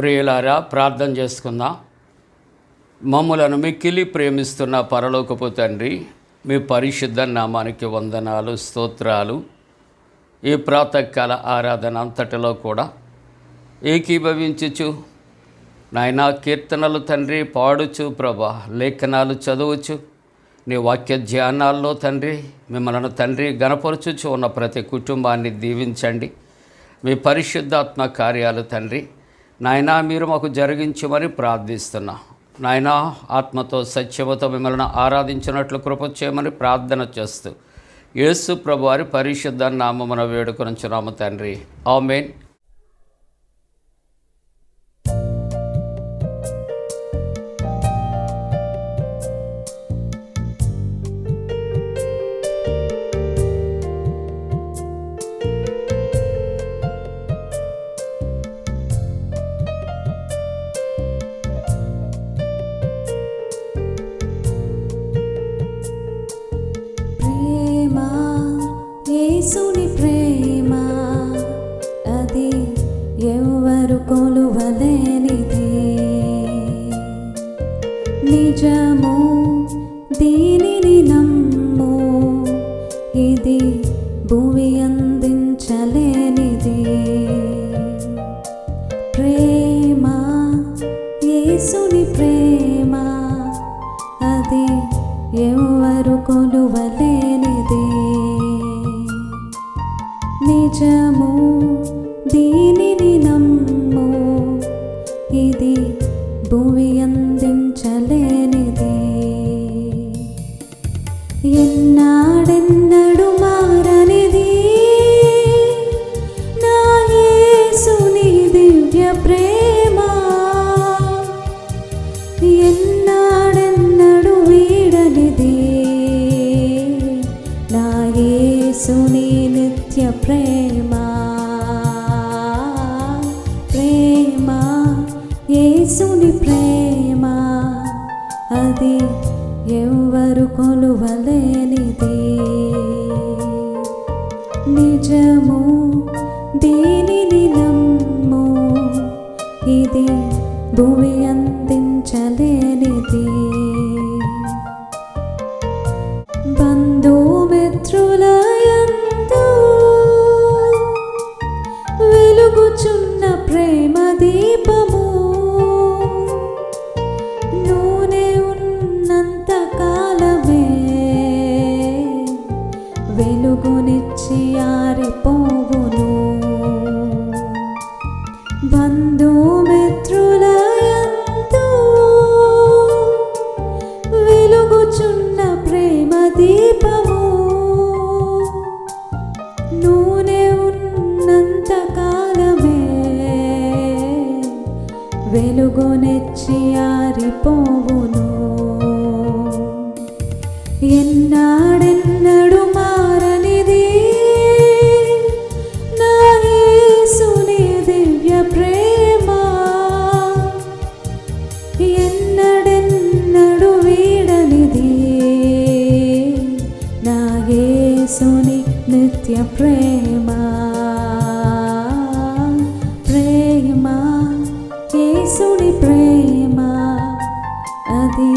ప్రియులారా, ప్రార్థన చేసుకుందాం. మమ్ములను మిక్కిలి ప్రేమిస్తున్న పరలోకపు తండ్రి, మీ పరిశుద్ధ నామానికి వందనాలు, స్తోత్రాలు. ఈ ప్రాతకాల ఆరాధన అంతటిలో కూడా ఏకీభవించుచు నాయనా కీర్తనలు తండ్రి పాడుచు, ప్రభా లేఖనాలు చదువుచు, నీ వాక్య ధ్యానాల్లో తండ్రి మిమ్మల్ని తండ్రి గణపరచుచు ఉన్న ప్రతి కుటుంబాన్ని దీవించండి. మీ పరిశుద్ధాత్మ కార్యాలు తండ్రి నాయనా మీరు మాకు జరిగించమని ప్రార్థిస్తున్నా. నాయనా ఆత్మతో సత్యముతో మిమ్మల్ని ఆరాధించినట్లు కృప చేయమని ప్రార్థన చేస్తూ యేసు ప్రభువారి పరిశుద్ధ నామమున వేడుకొనుచున్నాము తండ్రి, ఆమేన్. యేసుని ప్రేమ అది ఎవరు కొలువలేనిది, నిజము దీనిని నమ్ము, ఇది భూమి అందించలేనిది. ప్రేమ యేసుని ప్రేమ అది ఎవరు కొలువలేనిది, నిజము దీనిని నమ్ము, ఇది భూమి అందించలేనిది. ఎన్నాడెన్నడు మారనిది నా యేసుని దివ్య ప్రేమ, ఎన్నాడెన్నడు వీడనిది నా యేసుని నిత్య ప్రేమ. ప్రేమ యేసుని ప్రేమ అది ఎవరు కొలువలేనిది, నిజము దీనిని నమ్ము, ఇది భూమి అందించలేనిది. బంధుమిత్రులయందు వెలుగుచున్న ప్రేమ దీపము, నూనె ఉన్నంత కాలమే వెలుగునిచ్చి ఆరిపోవును. బంధుమిత్రులయందు వెలుగుచున్న ప్రేమ దీపము, నూనె ఉన్నంత కాలమే వెలుగునిచ్చి ఆరిపోవును. ఎన్నాడెన్నడు మారనిది నా యేసుని దివ్య ప్రేమ, ఎన్నడెన్నడు వీడనిది నా యేసుని నిత్య ప్రేమ. ప్రేమ యేసుని ప్రేమ అది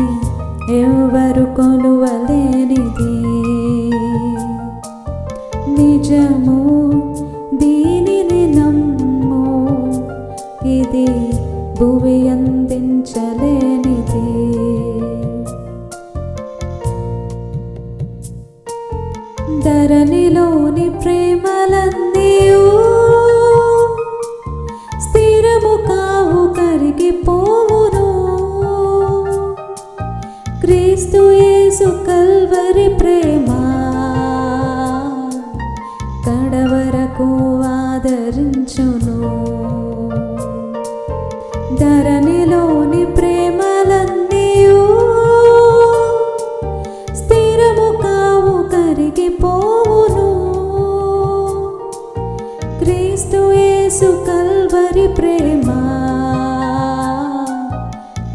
ఎవరు కొలువలేనిది, నిజము దీనిని నమ్ము, ఇది భూమి అందించలేనిది. ధరణిలోని ప్రేమలన్నీయు స్థిరము కావు, కరిగిపోవును. క్రీస్తు యేసు కల్వరి ప్రేమ కడవరకు ఆదరించును. ధరణిలోని ప్రేమలన్నీయు స్థిరము కావు, కరిగిపోవును. క్రీస్తు యేసు కల్వరి ప్రేమ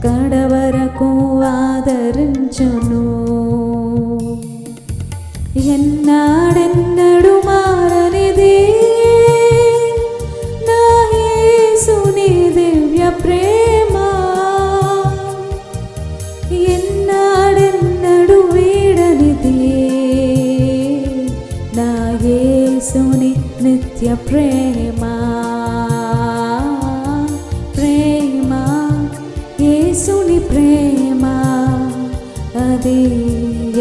కడవరకు ఆదరించును. ఎన్నాడెన్నడు మారనిది నా యేసుని దివ్య ప్రేమ, నిత్య ప్రేమ ప్రేమ యేసుని ప్రేమ అది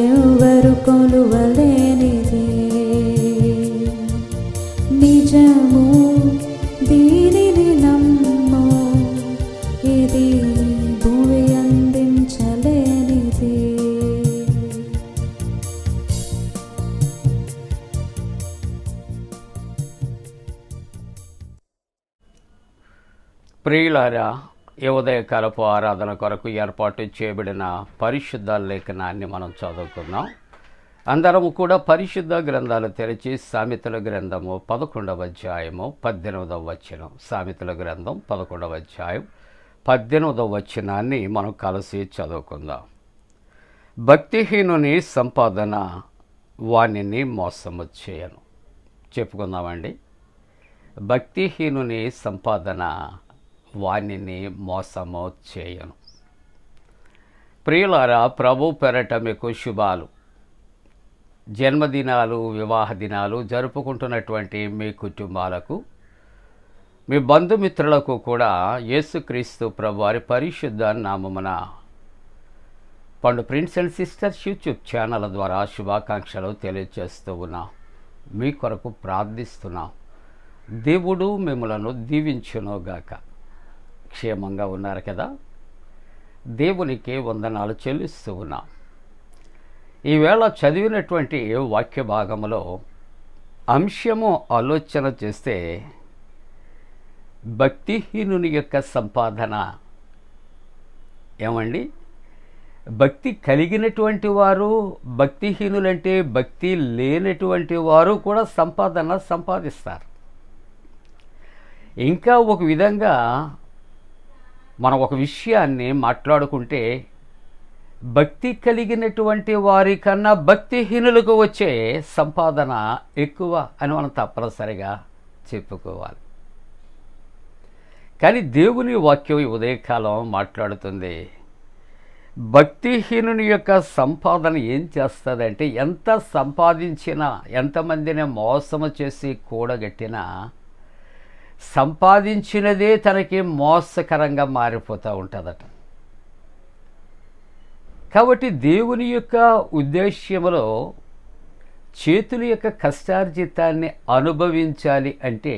ఎవరు కొలువలేనిది నిజము దీనిని నమ్ము ఇది భూమి అందించలేనిది ప్రియులారా, ఈ ఉదయకాలపు ఆరాధన కొరకు ఏర్పాటు చేయబడిన పరిశుద్ధ లేఖనాన్ని మనం చదువుకుందాం. అందరము కూడా పరిశుద్ధ గ్రంథాలు తెరిచి సామెతల గ్రంథము 11వ అధ్యాయము 18వ వచనం, సామెతల గ్రంథం 11వ అధ్యాయం 18వ వచనాన్ని మనం కలిసి చదువుకుందాం. భక్తిహీనుని సంపాదన వానిని మోసము చేయను. చెప్పుకుందామండి. భక్తిహీనుని సంపాదన వానిని మోసము చేయను. ప్రియులారా, ప్రభు పెరట మీకు శుభాలు. జన్మదినాలు, వివాహ దినాలు జరుపుకుంటున్నటువంటి మీ కుటుంబాలకు, మీ బంధుమిత్రులకు కూడా యేసుక్రీస్తు ప్రభు వారి పరిశుద్ధ నామమున పండు prince and sisters YouTube channel ద్వారా శుభాకాంక్షలు తెలియజేస్తూ ఉన్నాం. మీ కొరకు ప్రార్థిస్తున్నాం. దేవుడు మిమ్మలను దీవించునుగాక. క్షేమంగా ఉన్నారు కదా? దేవునికి వందనాలు చెల్లిస్తూ ఉన్నాం. ఈవేళ చదివినటువంటి వాక్య భాగంలో అంశము ఆలోచన చేస్తే భక్తిహీనుని యొక్క సంపాదన. ఏమండి, భక్తి కలిగినటువంటి వారు, భక్తిహీనులంటే భక్తి లేనటువంటి వారు కూడా సంపాదిస్తారు. ఇంకా ఒక విధంగా మనం ఒక విషయాన్ని మాట్లాడుకుంటే, భక్తి కలిగినటువంటి వారి కన్నా భక్తిహీనులకు వచ్చే సంపాదన ఎక్కువ అని మనం తప్పనిసరిగా చెప్పుకోవాలి. కానీ దేవుని వాక్యం ఈ ఉదయకాలం మాట్లాడుతుంది, భక్తిహీనుని యొక్క సంపాదన ఏం చేస్తుందంటే, ఎంత సంపాదించినా, ఎంతమందిని మోసము చేసి కూడగట్టినా సంపాదించినదే తనకి మోసకరంగా మారిపోతూ ఉంటుందట. కాబట్టి దేవుని యొక్క ఉద్దేశ్యములో చేతుల యొక్క కష్టార్జితాన్ని అనుభవించాలి అంటే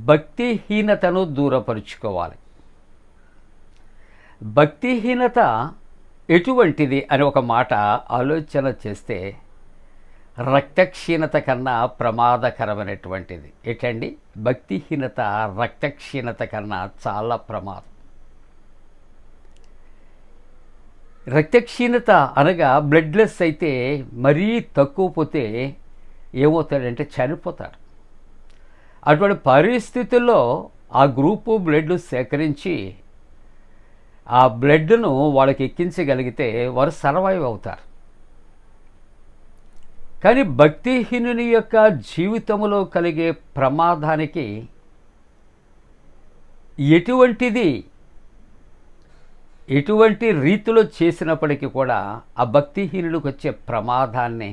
భక్తిహీనతను దూరపరుచుకోవాలి. భక్తిహీనత ఎటువంటిది అని ఒక మాట ఆలోచన చేస్తే, రక్తక్షీణత కన్నా ప్రమాదకరమైనటువంటిది. ఏంటండి? భక్తిహీనత రక్తక్షీణత కన్నా చాలా ప్రమాదం. రక్తక్షీణత అనగా బ్లడ్లెస్ అయితే మరీ తక్కువ పోతే ఏమవుతాడంటే చనిపోతాడు. అటువంటి పరిస్థితుల్లో ఆ గ్రూపు బ్లడ్ సేకరించి ఆ బ్లడ్ను వాళ్ళకి ఎక్కించగలిగితే వారు సర్వైవ్ అవుతారు. కానీ భక్తిహీనుని యొక్క జీవితంలో కలిగే ప్రమాదానికి ఎటువంటి రీతిలో చేసినప్పటికీ కూడా ఆ భక్తిహీనుడికి వచ్చే ప్రమాదాన్ని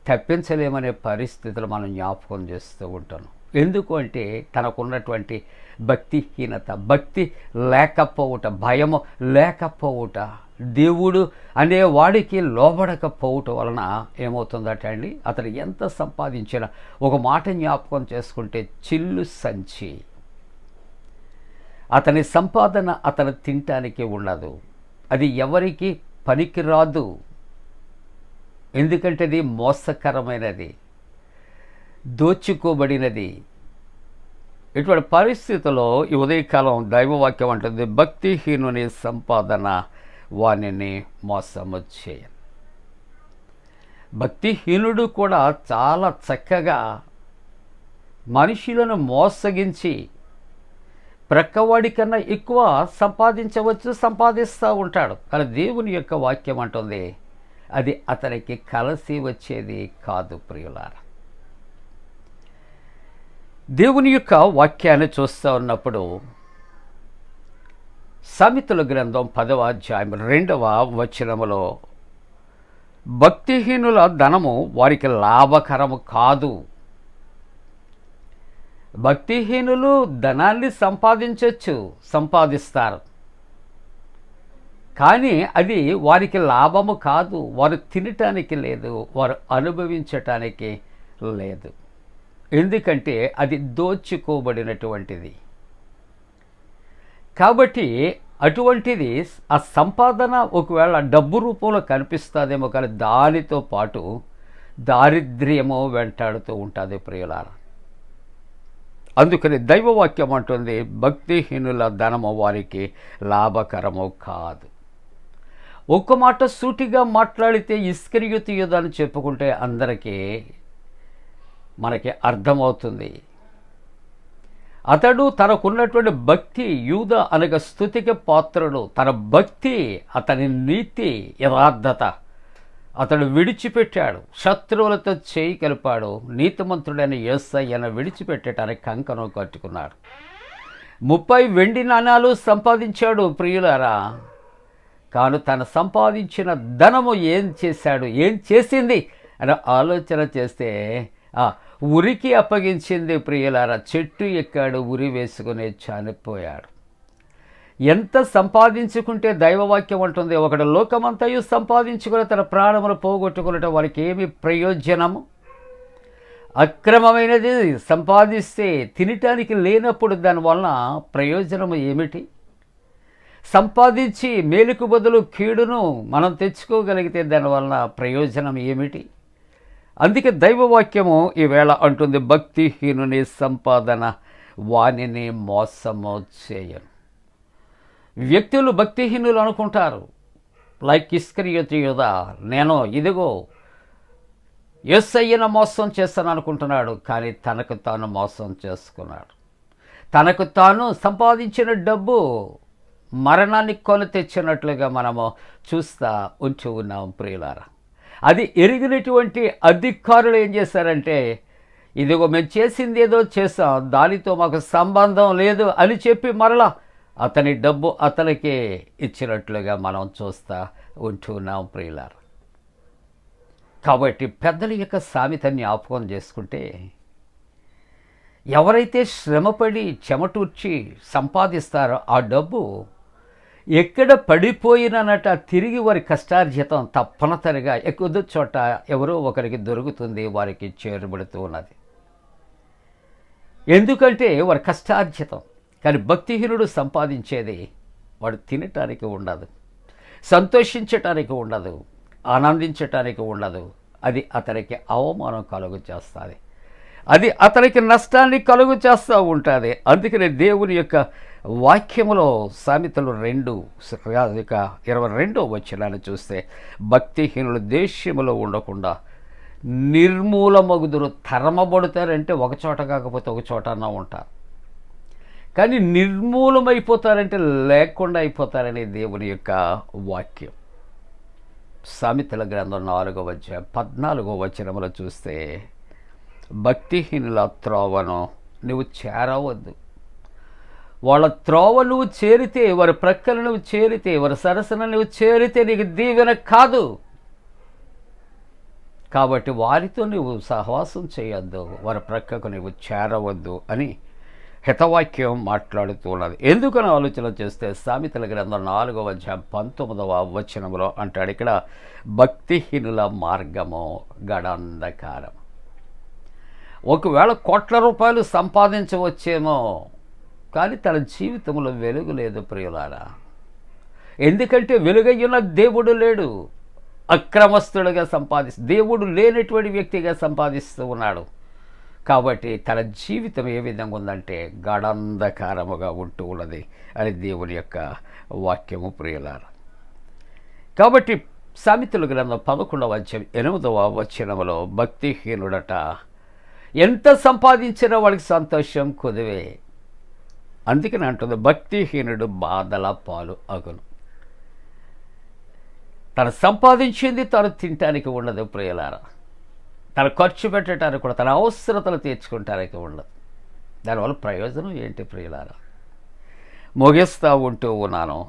తప్పించలేమనే పరిస్థితులు మనం జ్ఞాపకం చేస్తూ ఉంటాను. ఎందుకు అంటే తనకున్నటువంటి భక్తిహీనత, భక్తి లేకపోవుట, భయము లేకపోవుట, దేవుడు అనే వాడికి లోబడకపోవటం వలన ఏమవుతుందట అండి, అతను ఎంత సంపాదించినా ఒక మాట జ్ఞాపకం చేసుకుంటే చిల్లు సంచి. అతని సంపాదన అతను తినటానికి ఉండదు. అది ఎవరికి పనికిరాదు. ఎందుకంటే అది మోసకరమైనది, దోచుకోబడినది. ఇటువంటి పరిస్థితుల్లో ఈ ఉదయకాలం దైవవాక్యం అంటుంది, భక్తిహీనుని సంపాదన వానిని మోసము చేయను. భక్తిహీనుడు కూడా చాలా చక్కగా మనుషులను మోసగించి ప్రక్కవాడి కన్నా ఎక్కువ సంపాదిస్తూ ఉంటాడు. కానీ దేవుని యొక్క వాక్యం అంటుంది, అది అతనికి కలిసి వచ్చేది కాదు. ప్రియులారా, దేవుని యొక్క వాక్యాన్ని చూస్తూ ఉన్నప్పుడు సామెతల గ్రంథం 10వ అధ్యాయం 2వ వచనములో, భక్తిహీనుల ధనము వారికి లాభకరము కాదు, భక్తిహీనులు ధనాన్ని సంపాదిస్తారు, కానీ అది వారికి లాభము కాదు, వారు తినటానికి లేదు, వారు అనుభవించటానికి లేదు. ఎందుకంటే అది దోచుకోబడినటువంటిది. కాబట్టి అటువంటిది ఆ సంపాదన ఒకవేళ డబ్బు రూపంలో కనిపిస్తుందేమో, కానీ దానితో పాటు దారిద్ర్యము వెంటాడుతూ ఉంటుంది ప్రియులారా. అందుకని దైవవాక్యం అంటుంది, భక్తిహీనుల ధనము వారికి లాభకరము కాదు. ఒక్క మాట సూటిగా మాట్లాడితే ఇస్కరియోతు యూదా అని చెప్పుకుంటే అందరికీ మనకి అర్థమవుతుంది. అతడు తనకున్నటువంటి భక్తి, యూదా అనగా స్తుతికి పాత్రుడు, తన భక్తి, అతని నీతి, యథార్థత అతడు విడిచిపెట్టాడు. శత్రువులతో చేయి కలిపాడు. నీతిమంతుడైన యేసయ్యను విడిచిపెట్టడానికి కంకణం కట్టుకున్నాడు. 30 వెండి నాణాలు సంపాదించాడు ప్రియులారా. కాను తను సంపాదించిన ధనము ఏం చేశాడు, ఏం చేసింది అని ఆలోచన చేస్తే ఉరికి అప్పగించింది ప్రియులారా. చెట్టు ఎక్కాడు, ఉరి వేసుకుని చనిపోయాడు. ఎంత సంపాదించుకుంటే దైవవాక్యం అంటుంది, ఒకడు లోకమంతయు సంపాదించుకుని తన ప్రాణమును పోగొట్టుకున్నట్టు వారికి ఏమి ప్రయోజనము? అక్రమమైనది సంపాదిస్తే తినటానికి లేనప్పుడు దానివలన ప్రయోజనము ఏమిటి? సంపాదించి మేలుకు బదులు కీడును మనం తెచ్చుకోగలిగితే దానివలన ప్రయోజనం ఏమిటి? అందుకే దైవవాక్యము ఈవేళ అంటుంది, భక్తిహీనుని సంపాదన వానిని మోసము చేయను. వ్యక్తులు భక్తిహీనులు అనుకుంటారు, లైక్ ఇస్కరియోతు యూదా, నేను ఇదిగో యేసయ్యను మోసం చేస్తాను అనుకుంటున్నాడు, కానీ తనకు తాను మోసం చేసుకున్నాడు. తనకు తాను సంపాదించిన డబ్బు మరణాన్ని కొని తెచ్చినట్లుగా మనము చూస్తూ ఉంటూ ఉన్నాం ప్రియులారా. అది ఎరిగినటువంటి అధికారులు ఏం చేశారంటే, ఇదిగో మేము చేసింది ఏదో చేసాం, దానితో మాకు సంబంధం లేదు అని చెప్పి మరలా అతని డబ్బు అతనికే ఇచ్చినట్లుగా మనం చూస్తూ ఉంటున్నాం ప్రియులారా. కాబట్టి పెద్దల యొక్క సామెతని జ్ఞాపకం చేసుకుంటే, ఎవరైతే శ్రమపడి చెమటూర్చి సంపాదిస్తారో ఆ డబ్బు ఎక్కడ పడిపోయినట తిరిగి వారి కష్టార్జితం తప్పనిసరిగా ఎక్కువ చోట ఎవరో ఒకరికి దొరుకుతుంది, వారికి చేరుబడుతూ ఉన్నది. ఎందుకంటే వారి కష్టార్జితం. కానీ భక్తిహీనుడు సంపాదించేది వాడు తినటానికి ఉండదు, సంతోషించటానికి ఉండదు, ఆనందించటానికి ఉండదు. అది అతనికి అవమానం కలుగు చేస్తుంది, అది అతనికి నష్టాన్ని కలుగు చేస్తూ ఉంటుంది. అందుకనే దేవుని యొక్క వాక్యములో సామెతలు 2:22 వచనాన్ని చూస్తే, భక్తిహీనులు దేశములో ఉండకుండా నిర్మూలమగుదురు. తరమబడతారంటే ఒక చోట కాకపోతే ఒక చోటన్నా ఉంటారు, కానీ నిర్మూలమైపోతారంటే లేకుండా అయిపోతారని దేవుని యొక్క వాక్యం. సామెతల గ్రంథం 4వ అధ్యాయం 14వ వచనములో చూస్తే, భక్తిహీనుల త్రోవను నువ్వు చేరవద్దు. వాళ్ళ త్రోవ నువ్వు చేరితే, వారి ప్రక్కన నువ్వు చేరితే, వారి సరసన నువ్వు చేరితే నీకు దీవెన కాదు. కాబట్టి వారితో నువ్వు సహవాసం చేయొద్దు, వారి ప్రక్కకు నువ్వు చేరవద్దు అని హితవాక్యం మాట్లాడుతూ ఉన్నది. ఎందుకని ఆలోచన చేస్తే, సామెతల గ్రంథం 4వ అధ్యాయం 19వ వచనంలో అంటాడు, ఇక్కడ భక్తిహీనుల మార్గము గడంధకారం. ఒకవేళ కోట్ల రూపాయలు సంపాదించవచ్చేమో, కానీ తన జీవితంలో వెలుగు లేదు ప్రియులారా. ఎందుకంటే వెలుగయ్యున్న దేవుడు లేడు, అక్రమస్తుడుగా దేవుడు లేనటువంటి వ్యక్తిగా సంపాదిస్తూ ఉన్నాడు. కాబట్టి తన జీవితం ఏ విధంగా ఉందంటే గడంధకారముగా ఉంటూ ఉన్నది అని దేవుని యొక్క వాక్యము ప్రియులారా. కాబట్టి సామెతల గ్రంథం 11వ అధ్యాయం 8వ వచనములో, భక్తిహీనుడట ఎంత సంపాదించినా వాడికి సంతోషం కుదివే. అందుకని అంటుంది, భక్తిహీనుడు బాధల పాలు అగును. తను సంపాదించింది తను తినటానికి ఉండదు ప్రియులారా, తను ఖర్చు పెట్టడానికి కూడా, తన అవసరతలు తీర్చుకుంటానికి ఉండదు. దానివల్ల ప్రయోజనం ఏంటి ప్రియులారా? ముగిస్తూ ఉంటూ ఉన్నాను.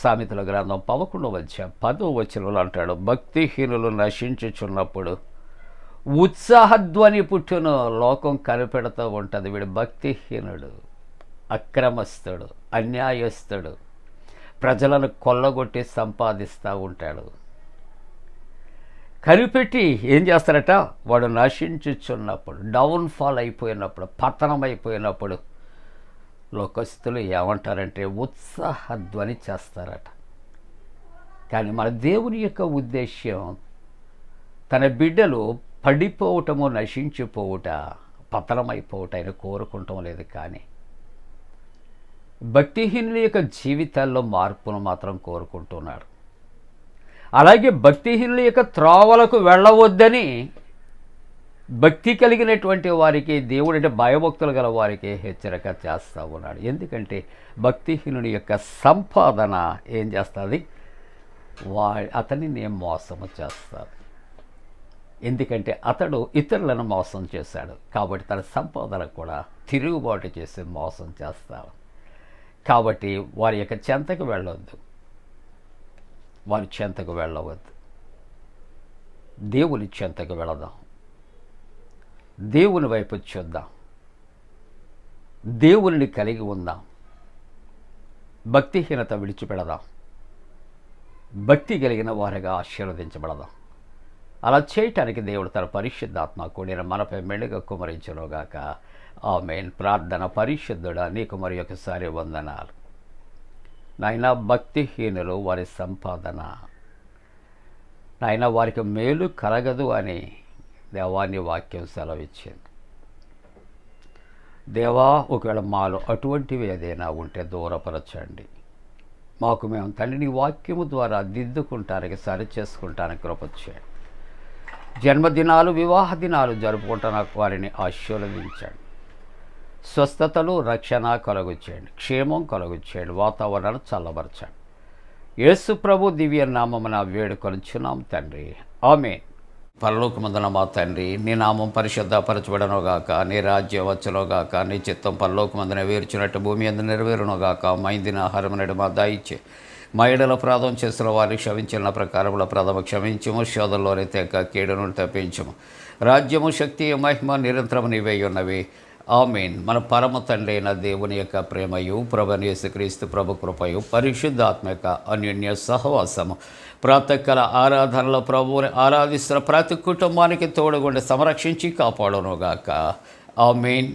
సామెతల గ్రంథం 11వ అధ్యాయం 10వ వచనంలో అంటాడు, భక్తిహీనులు నశించుచున్నప్పుడు ఉత్సాహధ్వని పుట్టును. లోకం కనిపెడుతూ ఉంటుంది, వీడు భక్తిహీనుడు, అక్రమస్తుడు, అన్యాయస్తుడు, ప్రజలను కొల్లగొట్టి సంపాదిస్తూ ఉంటాడు. కనిపెట్టి ఏం చేస్తారట, వాడు నశించుచున్నప్పుడు, డౌన్ఫాల్ అయిపోయినప్పుడు, పతనమైపోయినప్పుడు లోకస్తులు ఏమంటారంటే ఉత్సాహధ్వని చేస్తారట. కానీ మన దేవుని యొక్క ఉద్దేశ్యం తన బిడ్డలు పడిపోవటము, నశించిపోవుట, పతనమైపోవుట ఆయన కోరుకుంటాం లేదు. కానీ భక్తిహీనుల యొక్క జీవితాల్లో మార్పును మాత్రం కోరుకుంటున్నాడు. అలాగే భక్తిహీనుల యొక్క త్రోవలకు వెళ్ళవద్దని భక్తి కలిగినటువంటి వారికి, దేవుడు అంటే భయభక్తులు గల వారికి హెచ్చరిక చేస్తూ ఉన్నాడు. ఎందుకంటే భక్తిహీనుడి యొక్క సంపాదన ఏం చేస్తుంది, అతన్ని నేను మోసము చేస్తాను. ఎందుకంటే అతడు ఇతరులను మోసం చేశాడు కాబట్టి తన సంపాదన కూడా తిరుగుబాటు చేసి మోసం చేస్తాడు. కాబట్టి వారి యొక్క చెంతకు వెళ్ళవద్దు, వారి చెంతకు వెళ్ళవద్దు. దేవుని చెంతకు వెళదాం, దేవుని వైపు చూద్దాం, దేవుని కలిగి ఉందాం, భక్తిహీనత విడిచిపెడదాం, భక్తి కలిగిన వారిగా ఆశీర్వదించబడదాం. అలా చేయటానికి దేవుడు తన పరిశుద్ధాత్మ కూడిన మనపై మెండుగా కుమరించునుగాక. ఆమేన్. ప్రార్థన. పరిశుద్ధుడా, నీకు మరి ఒకసారి వందనాలు నాయనా. భక్తిహీనులు వారి సంపాదన నాయన వారికి మేలు కలగదు అని దేవాన్ని వాక్యం సెలవిచ్చింది. దేవా, ఒకవేళ మాలో అటువంటివి ఏదైనా ఉంటే దూరపరచండి. మాకు మేము తండ్రి నీ వాక్యము ద్వారా దిద్దుకుంటానికి, సరిచేసుకుంటానికి కృప చేయండి. జన్మదినాలు, వివాహ దినాలు జరుపుకుంటున్న వారిని ఆశీర్వదించండి. స్వస్థతలు, రక్షణ కలుగు చేయండి, క్షేమం కలుగు చేయండి, వాతావరణాన్ని చల్లబరచండి. యేసు ప్రభు దివ్య నామమున వేడుకొనుచున్నాం తండ్రి. ఆమేన్. పరలోకమందున మా తండ్రి, నీ నామం పరిశుద్ధపరచబడనుగాక, నీ రాజ్యం వచ్చునుగాక, నీ చిత్తం పరలోకమందున వేర్చినట్టు భూమి అందు నెరవేరునుగాక. మా ఇందిన ఆహారం నేడు మా దయచే, మా ఎడల అపరాధం చేసిన వారిని క్షమించిన ప్రకారముల అపరాధము క్షమించము, శోధంలోనే తెక కీడు నుండి తప్పించము. రాజ్యము, శక్తి, మహిమ నిరంతరము నీవే ఉన్నవి. ఆమేన్. మన పరమ తండ్రి అయిన దేవుని యొక్క ప్రేమయు, ప్రభువైన యేసుక్రీస్తు ప్రభు కృపయు, పరిశుద్ధాత్మక అన్యోన్య సహవాసము, ప్రాతకాల ఆరాధనలో ప్రభువుని ఆరాధిస్తున్న ప్రతి కుటుంబానికి తోడుగుండి సంరక్షించి కాపాడునుగాక. ఆమేన్.